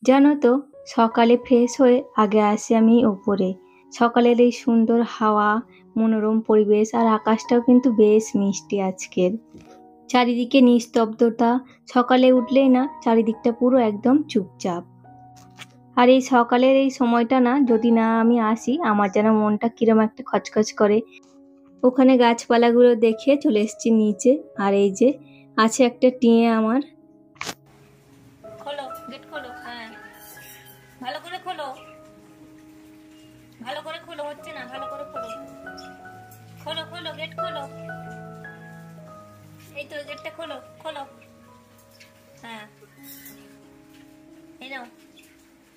জানো তো, সকালে ফ্রেশ হয়ে আগে আসি আমি ওপরে। সকালের এই সুন্দর হাওয়া, মনোরম পরিবেশ আর আকাশটাও কিন্তু বেশ মিষ্টি আজকের। চারিদিকে নিস্তব্ধতা। সকালে উঠলেই না চারিদিকটা পুরো একদম চুপচাপ। আর এই সকালের এই সময়টা না যদি না আমি আসি, আমার যেন মনটা কিরম একটা খচখচ করে। ওখানে গাছপালাগুলো দেখে চলে এসেছি নিচে। আর এই যে আছে একটা টিয়ে আমার। খোলো, গেট খোলো। হ্যাঁ, ভালো করে খোলো, ভালো করে খোলো। হচ্ছে না, ভালো করে খোলো। খোলো খোলো, গেট খোলো। এই তো গেটটা খোলো, খোলো। হ্যাঁ, এই নাও,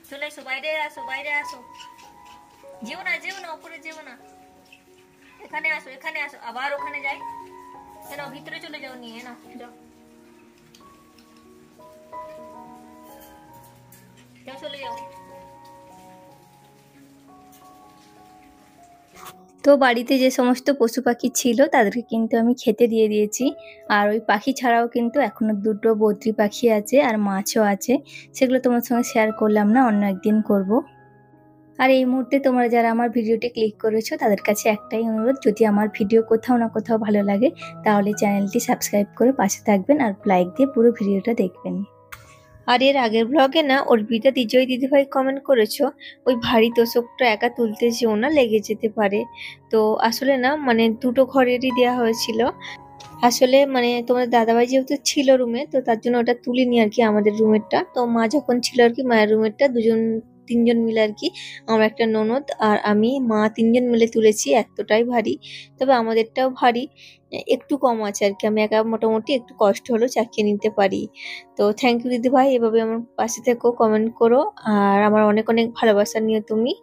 চলে এসো, বাইরে আসো, বাইরে আসো। যেও না, যেও না, উপরে যেও না। এখানে আসো, এখানে আসো। আবার ওখানে যাই কেন? ভিতরে চলে যাও, নিয়ে নাও, যাও যাও, চলে যাও। তো বাড়িতে যে সমস্ত পশু পাখি ছিল তাদেরকে কিন্তু আমি খেতে দিয়ে দিয়েছি। আর ওই পাখি ছাড়াও কিন্তু এখনো দুটো বদ্রি পাখি আছে আর মাছও আছে। সেগুলো তোমার সঙ্গে শেয়ার করলাম না, অন্য একদিন করব। আর এই মুহূর্তে তোমরা যারা আমার ভিডিওটি ক্লিক করেছো তাদের কাছে একটাই অনুরোধ, যদি আমার ভিডিও কোথাও না কোথাও ভালো লাগে তাহলে চ্যানেলটি সাবস্ক্রাইব করে পাশে থাকবেন আর লাইক দিয়ে পুরো ভিডিওটা দেখবেন। আর এর আগের ব্লগে না অর্পিতা বিজয় দিদিভাই কমেন্ট করেছো, ওই ভারী তোষকটা একা তুলতে যেও না, লেগে যেতে পারে। তো আসলে না মানে দুটো ঘরেরই দেওয়া হয়েছিল। আসলে মানে তোমাদের দাদাভাই যেহেতু ছিল রুমে, তো তার জন্য ওটা তুলিনি আর কি, আমাদের রুমেরটা। তো মা যখন ছিল আর কি, মায়ের রুমেরটা তিনজন মিলে আর কি, আমার একটা ননদ আর আমি, মা তিনজন মিলে তুলেছি। এতটাই ভারী, তবে আমাদেরটাও ভারী, একটু কম আছে আর কি। আমি একা মোটামুটি একটু কষ্ট হলেও চাকিয়ে নিতে পারি। তো থ্যাংক ইউ দিদি ভাই, এভাবে আমার পাশে থেকো, কমেন্ট করো আর আমার অনেক অনেক ভালোবাসা নিও তুমি।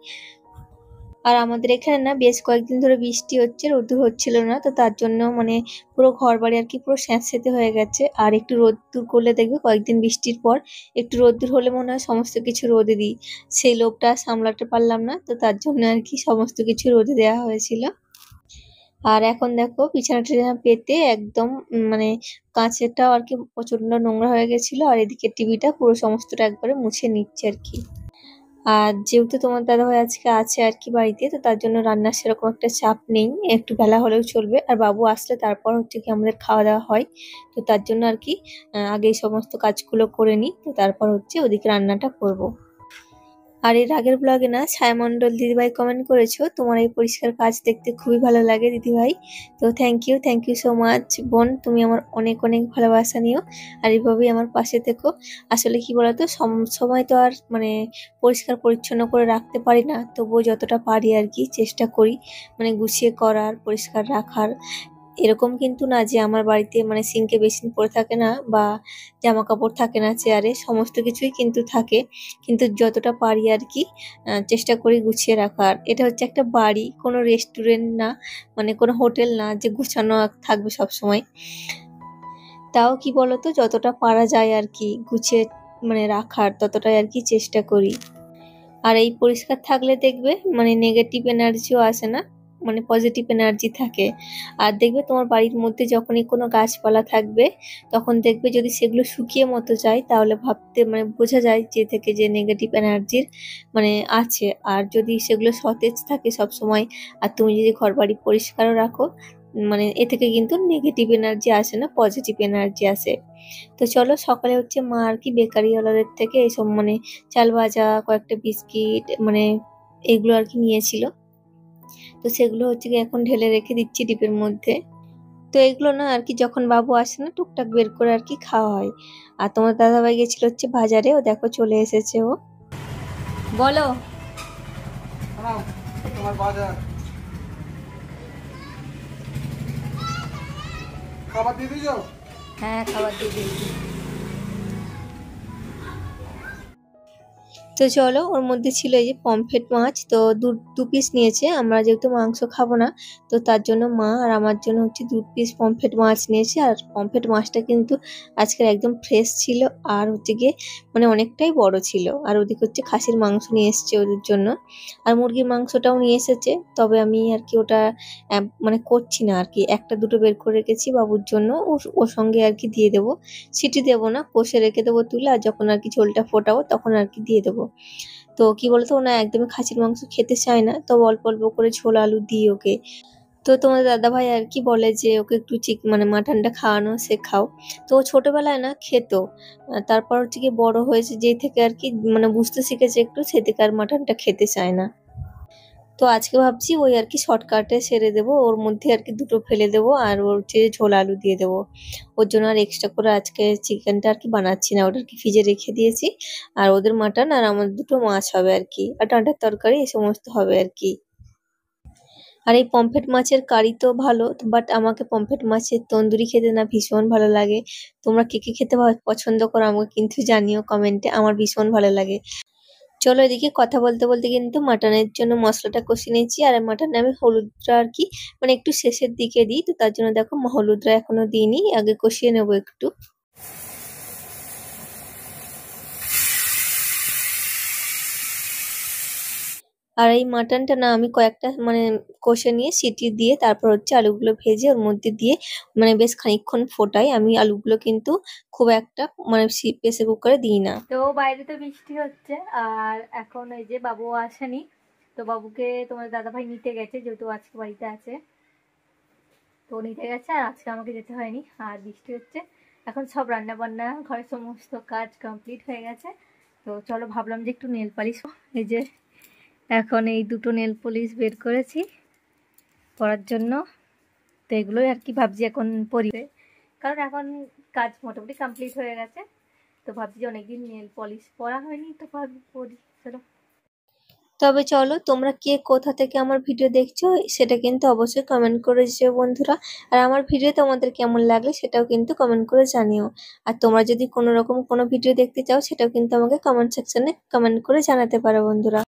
আর আমাদের এখানে না বেশ কয়েকদিন ধরে বৃষ্টি হচ্ছে, রোদ্দুর হচ্ছিল না, তো তার জন্য মানে পুরো ঘর বাড়ি আর কি পুরো স্যাঁতসেঁতে হয়ে গেছে। আর একটু রোদ্দুর করলে দেখবে কয়েকদিন বৃষ্টির পর একটু রোদ্দুর হলে মনে হয় সমস্ত কিছু রোদে দিই। সেই লোভটা সামলাতে পারলাম না, তো তার জন্য আর কি সমস্ত কিছু রোদে দেওয়া হয়েছিল। আর এখন দেখো বিছানা টিছানা পেতে একদম মানে কাঁচেরটাও আর কি প্রচন্ড নোংরা হয়ে গেছিল, আর এদিকে টিভিটা পুরো সমস্তটা একবারে মুছে নিচ্ছে আর কি। আর যেহেতু তোমার দাদাভাই আজকে আছে আর কি বাড়িতে, তো তার জন্য রান্নার সেরকম একটা চাপ নেই, একটু বেলা হলেও চলবে। আর বাবু আসলে তারপর হচ্ছে কি আমাদের খাওয়া দাওয়া হয়। তো তার জন্য আর কি আগে এই সমস্ত কাজগুলো করে নিই, তো তারপর হচ্ছে ওদিকে রান্নাটা করব। আর এর আগের ব্লগে না ছায়ামণ্ডল দিদিভাই কমেন্ট করেছো, তোমার এই পরিষ্কার কাজ দেখতে খুবই ভালো লাগে দিদিভাই। তো থ্যাংক ইউ সো মাচ বোন, তুমি আমার অনেক অনেক ভালোবাসা নিও আর এইভাবেই আমার পাশে থেকো। আসলে কি বলতো, সময় তো আর মানে পরিষ্কার পরিচ্ছন্ন করে রাখতে পারি না, তবুও যতটা পারি আর কি চেষ্টা করি মানে গুছিয়ে করার, পরিষ্কার রাখার। এরকম কিন্তু না যে আমার বাড়িতে মানে সিঙ্কে বেসিন পড়ে থাকে না বা জামা কাপড় থাকে না চেয়ারে, সমস্ত কিছুই কিন্তু থাকে। কিন্তু যতটা পারি আর কি চেষ্টা করি গুছিয়ে রাখার। এটা হচ্ছে একটা বাড়ি, কোনো রেস্টুরেন্ট না, মানে কোনো হোটেল না যে গুছানো থাকবে সব সময়। তাও কি বলতো, যতটা পারা যায় আর কি গুছিয়ে মানে রাখার ততটাই আর কি চেষ্টা করি। আর এই পরিষ্কার থাকলে দেখবে মানে নেগেটিভ এনার্জিও আসে না, মানে পজিটিভ এনার্জি থাকে। আর দেখবে তোমার বাড়ির মধ্যে যখনই কোনো গাছপালা থাকবে, তখন দেখবে যদি সেগুলো শুকিয়ে মতো যায় তাহলে ভাবতে মানে বোঝা যায় যে থেকে যে নেগেটিভ এনার্জির মানে আছে। আর যদি সেগুলো সতেজ থাকে সব সময়, আর তুমি যদি ঘর বাড়ি পরিষ্কারও রাখো, মানে এ থেকে কিন্তু নেগেটিভ এনার্জি আসে না, পজিটিভ এনার্জি আসে। তো চলো, সকালে হচ্ছে মা আর কি বেকারিওয়ালাদের থেকে এইসব মানে চাল ভাজা, কয়েকটা বিস্কিট মানে এগুলো আর কি নিয়েছিল। তো সেগুলো হচ্ছে কি এখন ঢেলে রেখে দিচ্ছি ডিপের মধ্যে। তো এগুলো না আর কি যখন বাবু আসে না টুকটাক বের করে আর কি খাওয়া হয়। আর তোমার দাদাভাই গেছিল হচ্ছে বাজারে, ও দেখো চলে এসেছে ও। বলো। তোমার বাজার খাবার দিয়ে দিয়েছো? হ্যাঁ, খাবার দিয়ে দিয়েছি। তো চলো, ওর মধ্যে ছিল এই যে পমফ্রেট মাছ। তো দু পিস নিয়েছে, আমরা যেহেতু মাংস খাবো না, তো তার জন্য মা আর আমার জন্য হচ্ছে 2 পিস পমফ্রেট মাছ নিয়েছে। আর পমফ্রেট মাছটা কিন্তু আজকের একদম ফ্রেশ ছিল, আর হচ্ছে গিয়ে মানে অনেকটাই বড় ছিল। আর ওদিকে হচ্ছে খাসির মাংস নিয়ে এসেছে ওদের জন্য, আর মুরগির মাংসটাও নিয়ে এসেছে। তবে আমি আর কি ওটা মানে করছি না আর কি, একটা দুটো বের করে রেখেছি বাবুর জন্য, ওর সঙ্গে আর কি দিয়ে দেবো। সিটি দেবো না, কষে রেখে দেবো তুলে, আর যখন আর কি ঝোলটা ফোটাবো তখন আর কি দিয়ে দেবো। তো কি বলতো, ও না একদমই খাসির মাংস খেতে চায় না, তো অল্প অল্প করে ঝোল আলু দিই ওকে। তো তোমাদের দাদা ভাই আর কি বলে যে ওকে একটু মানে মাটনটা খাওয়ানো শেখাও। তো ও ছোটবেলায় না খেত, তারপর হচ্ছে কি বড় হয়েছে যেই থেকে আর কি মানে বুঝতে শিখেছে একটু, সে থেকে আর মাটনটা খেতে চায় না। তো আজকে ভাবছি ওই আর কি শর্টকাটে সেরে দেবো, ওর মধ্যে আর কি দুটো ফেলে দেবো আর ওর যে ঝোল আলু দিয়ে দেবো। ওর জন্য আর এক্সট্রা করে আজকে চিকেনটা আর কি বানাচ্ছি না, ওটা আর কি ফ্রিজে রেখে দিয়েছি। আর ওদের মাটন আর আমার দুটো মাছ হবে আর কি, আর ডাঁটার তরকারি এই সমস্ত হবে আর কি। আর এই পমফ্রেট মাছের কারি তো ভালো, বাট আমাকে পমফ্রেট মাছের তন্দুরি খেতে না ভীষণ ভালো লাগে। তোমরা কে কে খেতে পছন্দ করো আমাকে কিন্তু জানিও কমেন্টে, আমার ভীষণ ভালো লাগে। চলো, এদিকে কথা বলতে বলতে কিন্তু মাটনের জন্য মশলাটা কষিয়ে নিয়েছি। আর মাটনে আমি হলুদটা আর কি মানে একটু শেষের দিকে দিই, তো তার জন্য দেখো হলুদটা এখনো দিইনি, আগে কষিয়ে নেবো একটু। আর এই মাটনটা না আমি কয়েকটা মানে কষে নিয়ে সিটি দিয়ে তারপর হচ্ছে আলুগুলো ভেজে ওর মধ্যে দিয়ে মানে বেশ খানিকক্ষণ ফোটাই। আমি আলুগুলো কিন্তু খুব একটা মানে প্রেসার কুকারে দিই না। তো বাইরে তো বৃষ্টি হচ্ছে, আর এখন এই যে বাবু আসেনি, তো বাবুকে তোমার দাদাভাই নিতে গেছে, যেহেতু আজকে বাড়িতে আছে তো নিতে গেছে, আর আজকে আমাকে যেতে হয়নি। আর বৃষ্টি হচ্ছে, এখন সব রান্না বান্না ঘরের সমস্ত কাজ কমপ্লিট হয়ে গেছে। তো চলো, ভাবলাম যে একটু নেল পালিশ, এই যে এখন এই দুটো নেল পলিশ বের করেছি পরার জন্য। তো এগুলোই আর কি ভাবছি এখন পরিবে, কারণ এখন কাজ মোটামুটি কমপ্লিট হয়ে গেছে। তো ভাবছি যে অনেকদিন নেল পলিশ পরা হয়নি, তো ভাবছি পরি। চলো, তবে চলো, তোমরা কে কোথা থেকে আমার ভিডিও দেখছো সেটা কিন্তু অবশ্যই কমেন্ট করে যেও বন্ধুরা। আর আমার ভিডিও তোমাদের কেমন লাগলে সেটাও কিন্তু কমেন্ট করে জানিও। আর তোমরা যদি কোনো রকম কোনো ভিডিও দেখতে চাও সেটাও কিন্তু আমাকে কমেন্ট সেকশনে কমেন্ট করে জানাতে পারো বন্ধুরা।